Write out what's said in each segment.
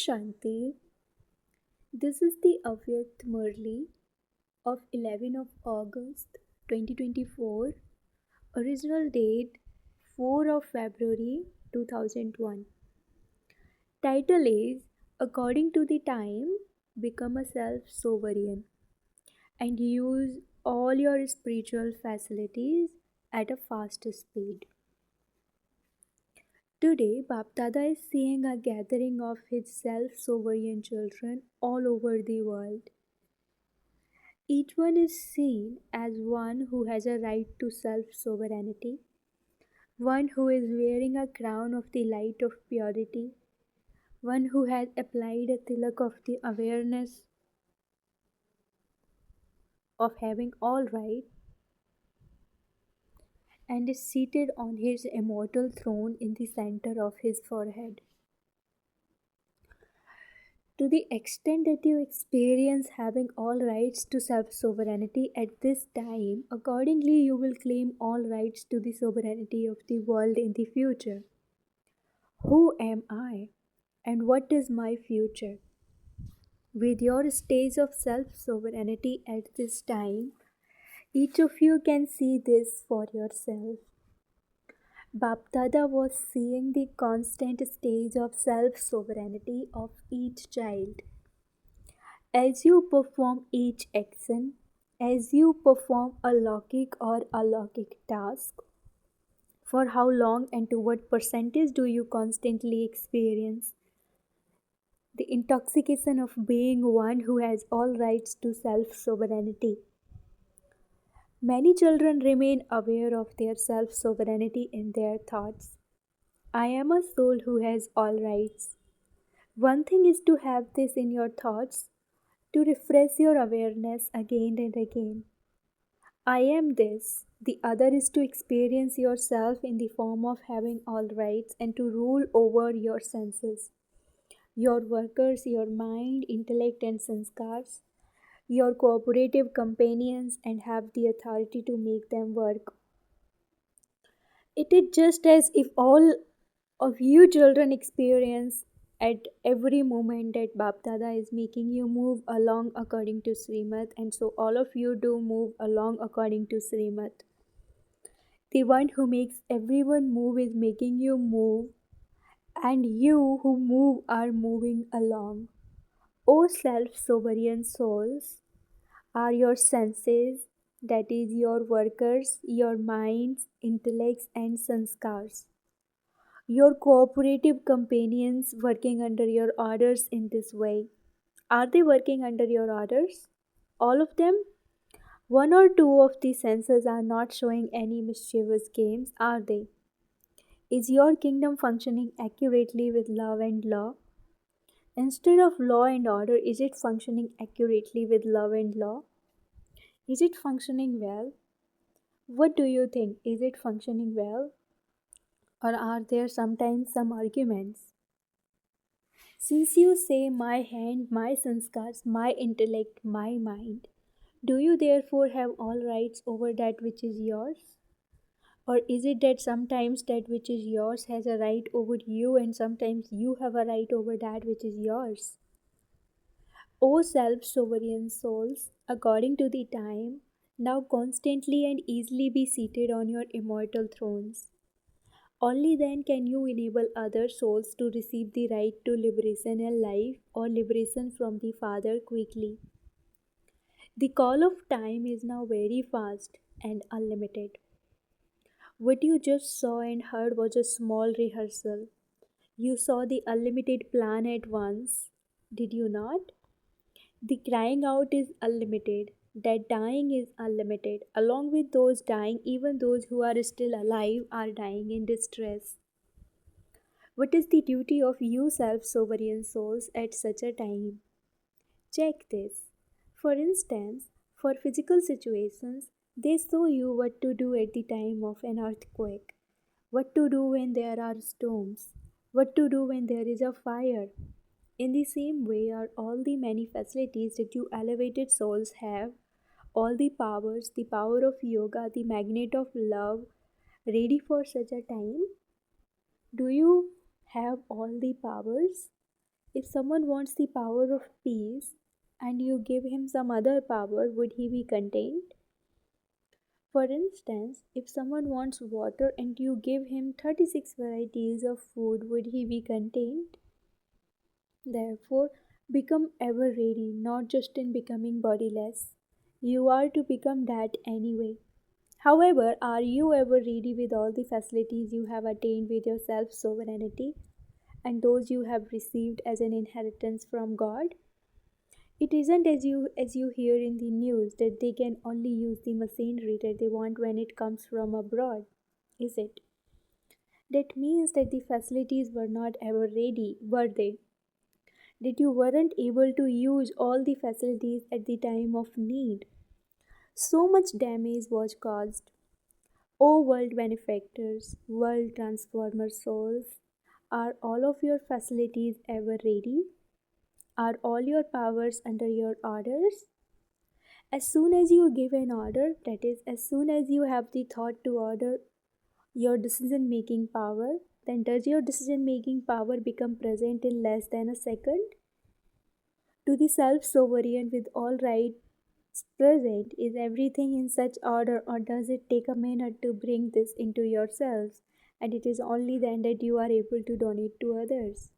Shanti. This is the Avyat Murli of 11 of August 2024. Original date 4 of February 2001. Title is According to the Time, Become a Self-Sovereign and use all your spiritual facilities at a fast speed. Today, Bapdada is seeing a gathering of his self-sovereign children all over the world. Each one is seen as one who has a right to self sovereignty, one who is wearing a crown of the light of purity, one who has applied a tilak of the awareness of having all right, and is seated on his immortal throne in the center of his forehead. To the extent that you experience having all rights to self sovereignty at this time, accordingly, you will claim all rights to the sovereignty of the world in the future. Who am I and what is my future? With your stage of self sovereignty at this time, each of you can see this for yourself. Bapdada was seeing the constant stage of self sovereignty of each child. As you perform each action, as you perform a logic or alaukic task, for how long and to what percentage do you constantly experience the intoxication of being one who has all rights to self sovereignty? Many children remain aware of their self sovereignty in their thoughts. I am a soul who has all rights. One thing is to have this in your thoughts, to refresh your awareness again and again. I am this. The other is to experience yourself in the form of having all rights and to rule over your senses, your workers, your mind, intellect, and sanskars, your cooperative companions, and have the authority to make them work. It is just as if all of you children experience at every moment that Bapdada is making you move along according to Srimad, and so all of you do move along according to Srimad. The one who makes everyone move is making you move, and you who move are moving along. O self sovereign souls, are your senses, that is, your workers, your minds, intellects, and sanskars, your cooperative companions working under your orders in this way. Are they working under your orders? All of them? One or two of the senses are not showing any mischievous games, are they? Is your kingdom functioning accurately with love and law? Instead of law and order, is it functioning accurately with love and law? Is it functioning well? What do you think? Is it functioning well? Or are there sometimes some arguments? Since you say my hand, my sanskars, my intellect, my mind, do you therefore have all rights over that which is yours? Or is it that sometimes that which is yours has a right over you and sometimes you have a right over that which is yours? O self sovereign souls, according to the time, now constantly and easily be seated on your immortal thrones. Only then can you enable other souls to receive the right to liberation and life or liberation from the Father quickly. The call of time is now very fast and unlimited. What you just saw and heard was a small rehearsal. You saw the unlimited plan at once, did you not? The crying out is unlimited, that dying is unlimited. Along with those dying, even those who are still alive are dying in distress. What is the duty of you self sovereign souls at such a time? Check this. For instance, for physical situations, they show you what to do at the time of an earthquake, what to do when there are storms, what to do when there is a fire. In the same way are all the many facilities that you elevated souls have, all the powers, the power of yoga, the magnet of love, ready for such a time? Do you have all the powers? If someone wants the power of peace and you give him some other power, would he be content? For instance, if someone wants water and you give him 36 varieties of food, would he be content? Therefore, become ever ready, not just in becoming bodiless. You are to become that anyway. However, are you ever ready with all the facilities you have attained with your self sovereignty and those you have received as an inheritance from God? It isn't as you hear in the news that they can only use the machinery that they want when it comes from abroad, is it? That means that the facilities were not ever ready, were they? That you weren't able to use all the facilities at the time of need. So much damage was caused. O world benefactors, world transformer souls, are all of your facilities ever ready? Are all your powers under your orders? As soon as you give an order, that is, as soon as you have the thought to order your decision making power, then does your decision making power become present in less than a second? To the self sovereign with all rights present, is everything in such order, or does it take a minute to bring this into yourselves, and it is only then that you are able to donate to others?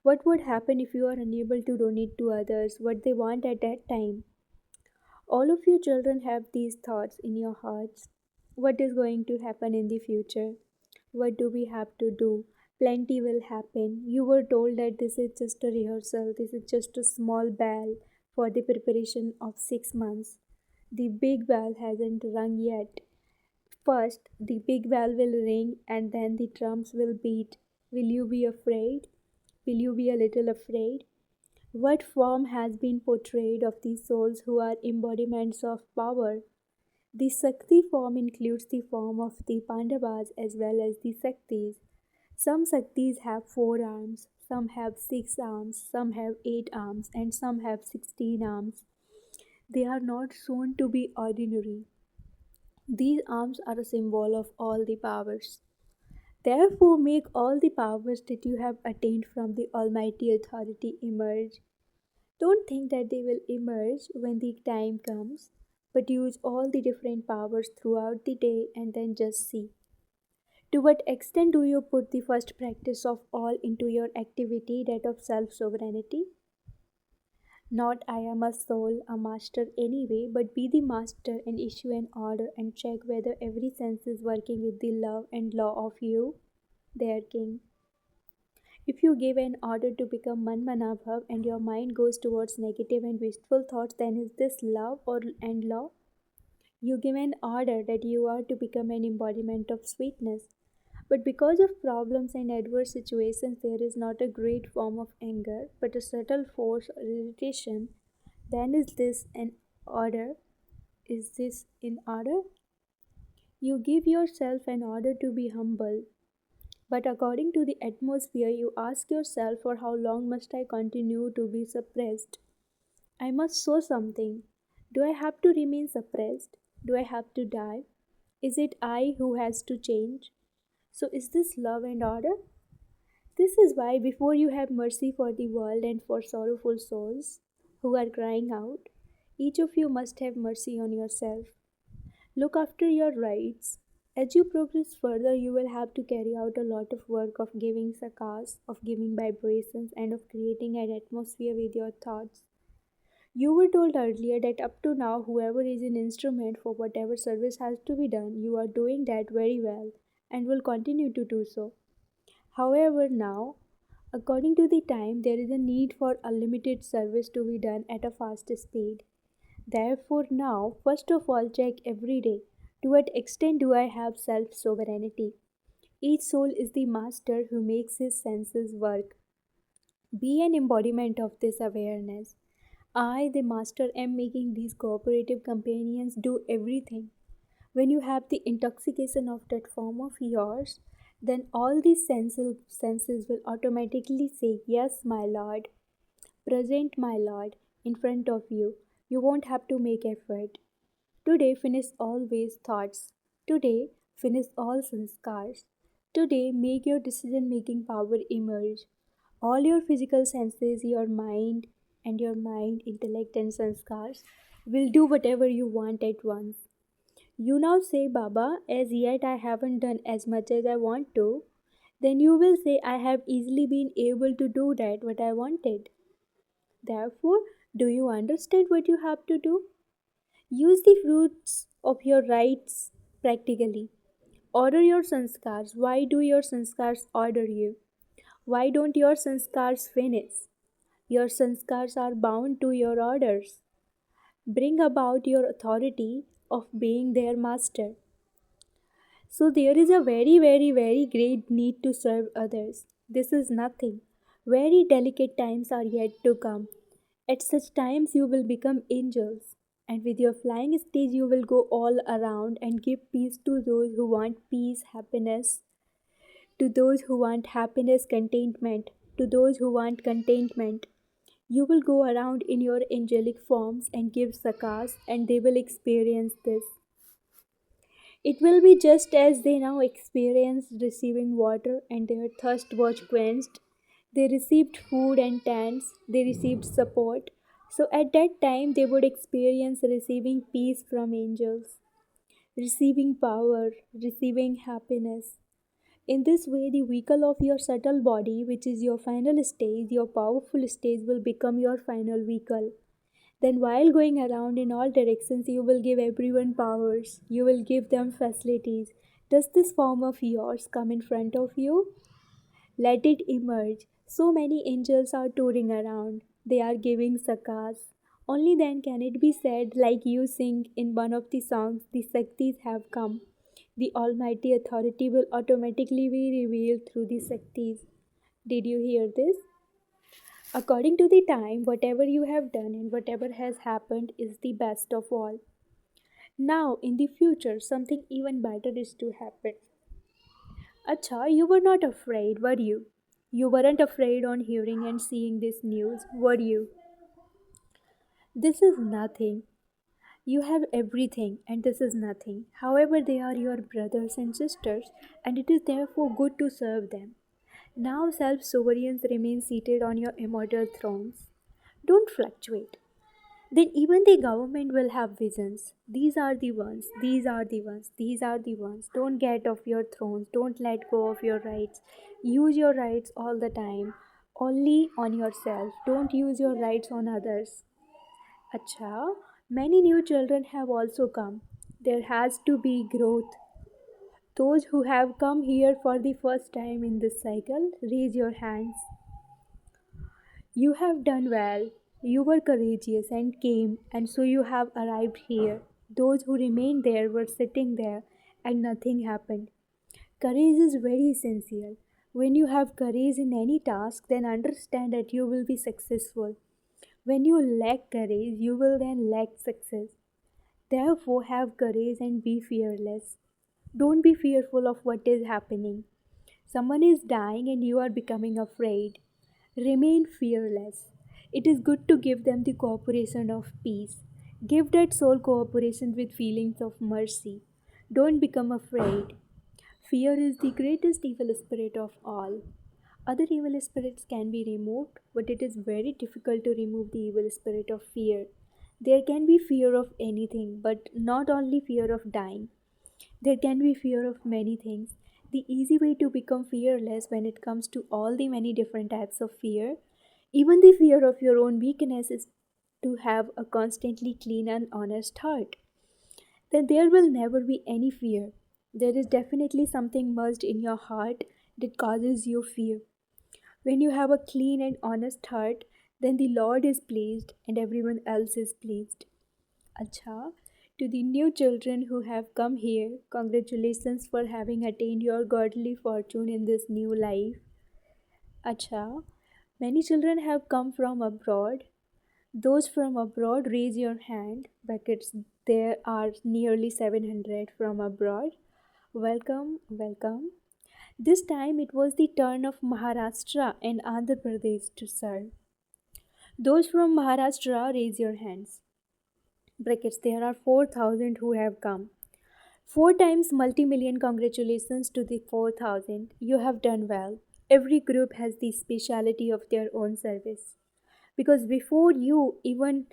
What would happen if you are unable to donate to others what they want at that time? All of you children have these thoughts in your hearts. What is going to happen in the future? What do we have to do? Plenty will happen. You were told that this is just a rehearsal, this is just a small bell for the preparation of 6 months. The big bell hasn't rung yet. First, the big bell will ring and then the drums will beat. Will you be afraid? Will you be a little afraid? What form has been portrayed of these souls who are embodiments of power? The Sakti form includes the form of the Pandavas as well as the Saktis. Some Saktis have 4 arms, some have 6 arms, some have 8 arms, and some have 16 arms. They are not shown to be ordinary. These arms are a symbol of all the powers. Therefore, make all the powers that you have attained from the Almighty Authority emerge. Don't think that they will emerge when the time comes, but use all the different powers throughout the day and then just see. To what extent do you put the first practice of all into your activity, that of self sovereignty? Not I am a soul, a master anyway, but be the master and issue an order and check whether every sense is working with the love and law of you, their king. If you give an order to become Manmanabhav and your mind goes towards negative and wistful thoughts, then is this love or and law? You give an order that you are to become an embodiment of sweetness. But because of problems and adverse situations, there is not a great form of anger, but a subtle force or irritation. Then is this an order? Is this in order? You give yourself an order to be humble. But according to the atmosphere, you ask yourself, for how long must I continue to be suppressed? I must show something. Do I have to remain suppressed? Do I have to die? Is it I who has to change? So, is this love and order? This is why, before you have mercy for the world and for sorrowful souls who are crying out, each of you must have mercy on yourself. Look after your rights. As you progress further, you will have to carry out a lot of work of giving sakas, of giving vibrations, and of creating an atmosphere with your thoughts. You were told earlier that up to now, whoever is an instrument for whatever service has to be done, you are doing that very well and will continue to do so. However, now, according to the time, there is a need for unlimited service to be done at a fast speed. Therefore, now, first of all, check every day, to what extent do I have self sovereignty? Each soul is the master who makes his senses work. Be an embodiment of this awareness. I, the master, am making these cooperative companions do everything. When you have the intoxication of that form of yours, then all these senses will automatically say, "Yes, my lord, present, my lord, in front of you. You won't have to make effort. Today, finish all waste thoughts. Today, finish all sanskars. Today, make your decision making power emerge. All your physical senses, your mind, intellect, and sanskars will do whatever you want at once. You now say, Baba, as yet I haven't done as much as I want to. Then you will say, I have easily been able to do that what I wanted. Therefore, do you understand what you have to do? Use the fruits of your rights practically. Order your sanskars. Why do your sanskars order you? Why don't your sanskars finish? Your sanskars are bound to your orders. Bring about your authority of being their master. So there is a very, very, very great need to serve others. This is nothing. Very delicate times are yet to come. At such times you will become angels. And with your flying stage you will go all around and give peace to those who want peace, happiness, to those who want happiness, contentment, to those who want contentment. You will go around in your angelic forms and give sakas, and they will experience this. It will be just as they now experienced receiving water and their thirst was quenched. They received food and tents, they received support. So at that time, they would experience receiving peace from angels, receiving power, receiving happiness. In this way, the vehicle of your subtle body, which is your final stage, your powerful stage, will become your final vehicle. Then, while going around in all directions, you will give everyone powers, you will give them facilities. Does this form of yours come in front of you? Let it emerge. So many angels are touring around, they are giving sakas. Only then can it be said, like you sing in one of the songs, the Shaktis have come. The Almighty authority will automatically be revealed through the Shaktis. Did you hear this? According to the time, whatever you have done and whatever has happened is the best of all. Now, in the future, something even better is to happen. Acha, you were not afraid, were you? You weren't afraid on hearing and seeing this news, were you? This is nothing. You have everything, and this is nothing. However, they are your brothers and sisters, and it is therefore good to serve them. Now, self sovereigns remain seated on your immortal thrones. Don't fluctuate. Then even the government will have visions. These are the ones, these are the ones, these are the ones. Don't get off your thrones, don't let go of your rights. Use your rights all the time, only on yourself. Don't use your rights on others. Acha, many new children have also come. There has to be growth. Those who have come here for the first time in this cycle, raise your hands. You have done well. You were courageous and came, and so you have arrived here. Those who remained there were sitting there, and nothing happened. Courage is very essential. When you have courage in any task, then understand that you will be successful. When you lack courage, you will then lack success. Therefore, have courage and be fearless. Don't be fearful of what is happening. Someone is dying and you are becoming afraid. Remain fearless. It is good to give them the cooperation of peace. Give that soul cooperation with feelings of mercy. Don't become afraid. Fear is the greatest evil spirit of all. Other evil spirits can be removed, but it is very difficult to remove the evil spirit of fear. There can be fear of anything, but not only fear of dying. There can be fear of many things. The easy way to become fearless when it comes to all the many different types of fear, even the fear of your own weakness, is to have a constantly clean and honest heart. Then there will never be any fear. There is definitely something merged in your heart that causes you fear. When you have a clean and honest heart, then the Lord is pleased and everyone else is pleased. Acha, to the new children who have come here, congratulations for having attained your godly fortune in this new life. Acha, many children have come from abroad. Those from abroad, raise your hand. Brackets, there are nearly 700 from abroad. Welcome, welcome. This time it was the turn of Maharashtra and Andhra Pradesh to serve. Those from Maharashtra, raise your hands. Brackets, there are 4,000 who have come. 4 times multi-million congratulations to the 4,000. You have done well. Every group has the speciality of their own service. Because before you even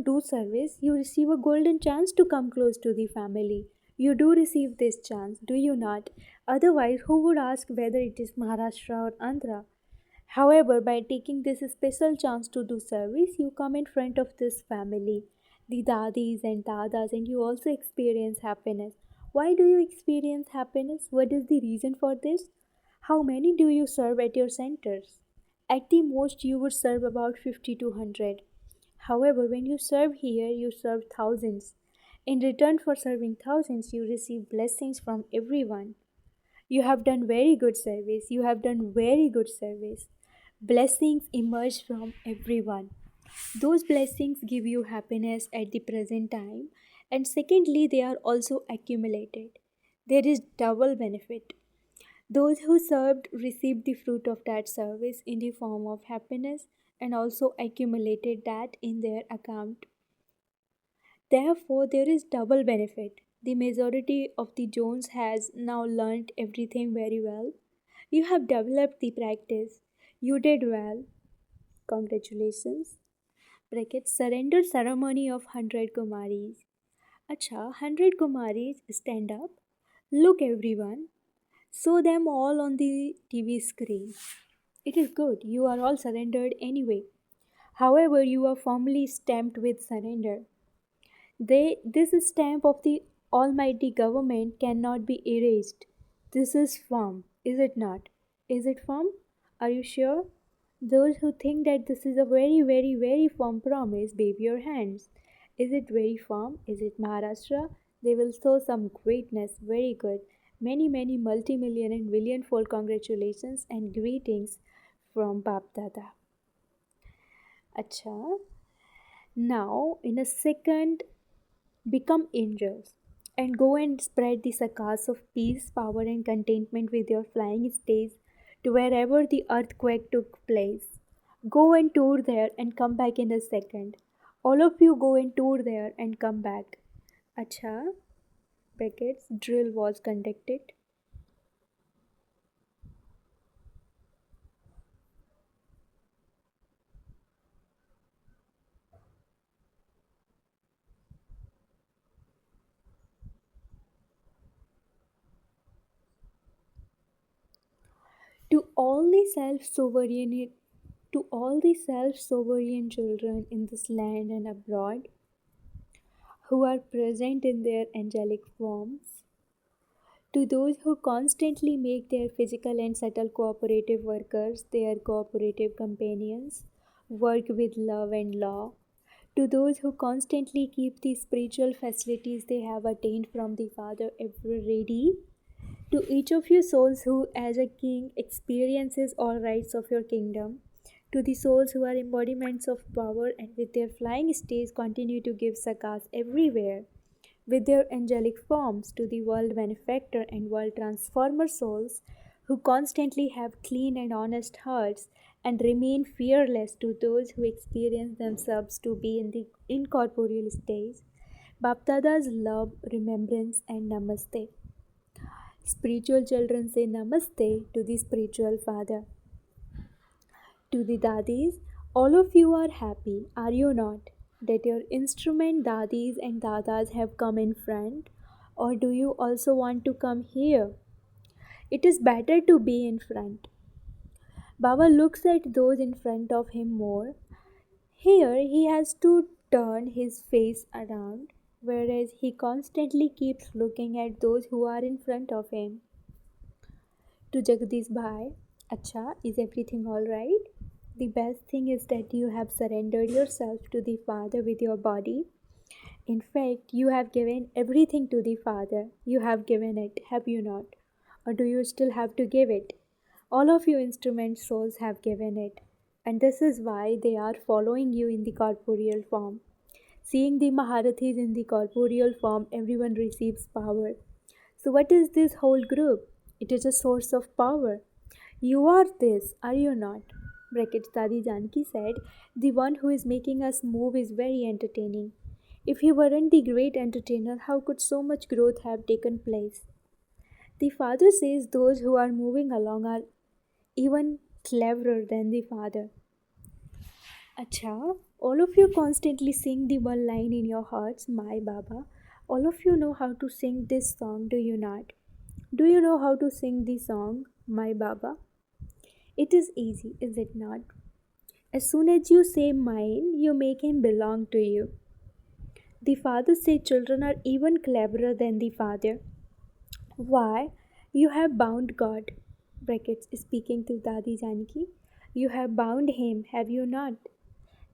do service, you receive a golden chance to come close to the family. You do receive this chance, do you not? Otherwise, who would ask whether it is Maharashtra or Andhra? However, by taking this special chance to do service, you come in front of this family, the dadis and dadas, and you also experience happiness. Why do you experience happiness? What is the reason for this? How many do you serve at your centers? At the most, you would serve about 50 to 100. However, when you serve here, you serve thousands. In return for serving thousands, you receive blessings from everyone. You have done very good service. You have done very good service. Blessings emerge from everyone. Those blessings give you happiness at the present time, and secondly, they are also accumulated. There is double benefit. Those who served received the fruit of that service in the form of happiness and also accumulated that in their account. Therefore, there is double benefit. The majority of the Jones has now learnt everything very well. You have developed the practice. You did well. Congratulations. Bracket surrender ceremony of 100 Kumaris. Acha, 100 Kumaris stand up. Look everyone. Show them all on the TV screen. It is good. You are all surrendered anyway. However, you are formally stamped with surrender. This stamp of the Almighty Government cannot be erased. This is firm, is it not? Is it firm? Are you sure? Those who think that this is a very, very, very firm promise, wave your hands. Is it very firm? Is it Maharashtra? They will show some greatness. Very good. Many, many multi-million and million-fold congratulations and greetings from Bap Dada. Acha. Now, in a second, become angels and go and spread the sakas of peace, power, and contentment with your flying stays to wherever the earthquake took place. Go and tour there and come back in a second. All of you go and tour there and come back. Acha, brackets, drill was conducted. To all the self-sovereign to all the self-sovereign children in this land and abroad who are present in their angelic forms, to those who constantly make their physical and subtle cooperative workers their cooperative companions, work with love and law, to those who constantly keep the spiritual facilities they have attained from the Father ever ready, to each of you souls who, as a king, experiences all rights of your kingdom, to the souls who are embodiments of power and with their flying stays continue to give sakas everywhere, with their angelic forms, to the world benefactor and world transformer souls who constantly have clean and honest hearts and remain fearless, to those who experience themselves to be in the incorporeal states. Bapdada's love, remembrance, and namaste. Spiritual children say namaste to the spiritual father. To the dadis, all of you are happy, are you not, that your instrument dadis and dadas have come in front? Or do you also want to come here? It is better to be in front. Baba looks at those in front of him more. Here he has to turn his face around, whereas he constantly keeps looking at those who are in front of him. To Jagdish Bhai, Acha, is everything alright? The best thing is that you have surrendered yourself to the Father with your body. In fact, you have given everything to the Father. You have given it, have you not? Or do you still have to give it? All of your instrument souls have given it. And this is why they are following you in the corporeal form. Seeing the Maharathis in the corporeal form, everyone receives power. So, what is this whole group? It is a source of power. You are this, are you not? Brackets Dadi Janki said, the one who is making us move is very entertaining. If he weren't the great entertainer, how could so much growth have taken place? The father says those who are moving along are even cleverer than the father. Acha, all of you constantly sing the one line in your hearts, my Baba. All of you know how to sing this song, do you not? Do you know how to sing the song, my Baba? It is easy, is it not? As soon as you say mine, you make him belong to you. The father said children are even cleverer than the father. Why? You have bound God. Brackets speaking to Dadi Janki. You have bound him, have you not?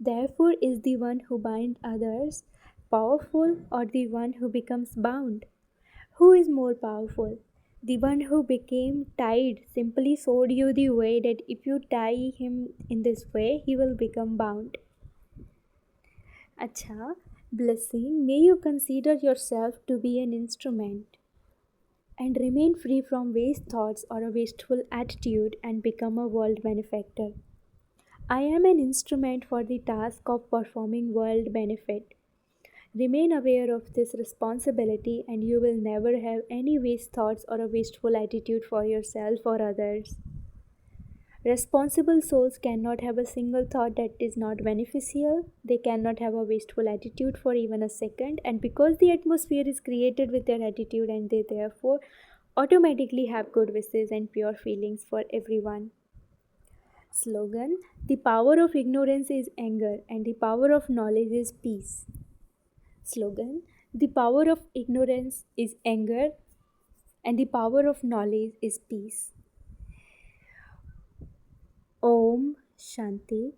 Therefore, is the one who binds others powerful or the one who becomes bound? Who is more powerful? The one who became tied simply showed you the way that if you tie him in this way, he will become bound. Acha, blessing, may you consider yourself to be an instrument and remain free from waste thoughts or a wasteful attitude and become a world benefactor. I am an instrument for the task of performing world benefit. Remain aware of this responsibility and you will never have any waste thoughts or a wasteful attitude for yourself or others. Responsible souls cannot have a single thought that is not beneficial. They cannot have a wasteful attitude for even a second. And because the atmosphere is created with their attitude, and they therefore automatically have good wishes and pure feelings for everyone. Slogan: the power of ignorance is anger, and the power of knowledge is peace. Slogan: the power of ignorance is anger, and the power of knowledge is peace. Om Shanti.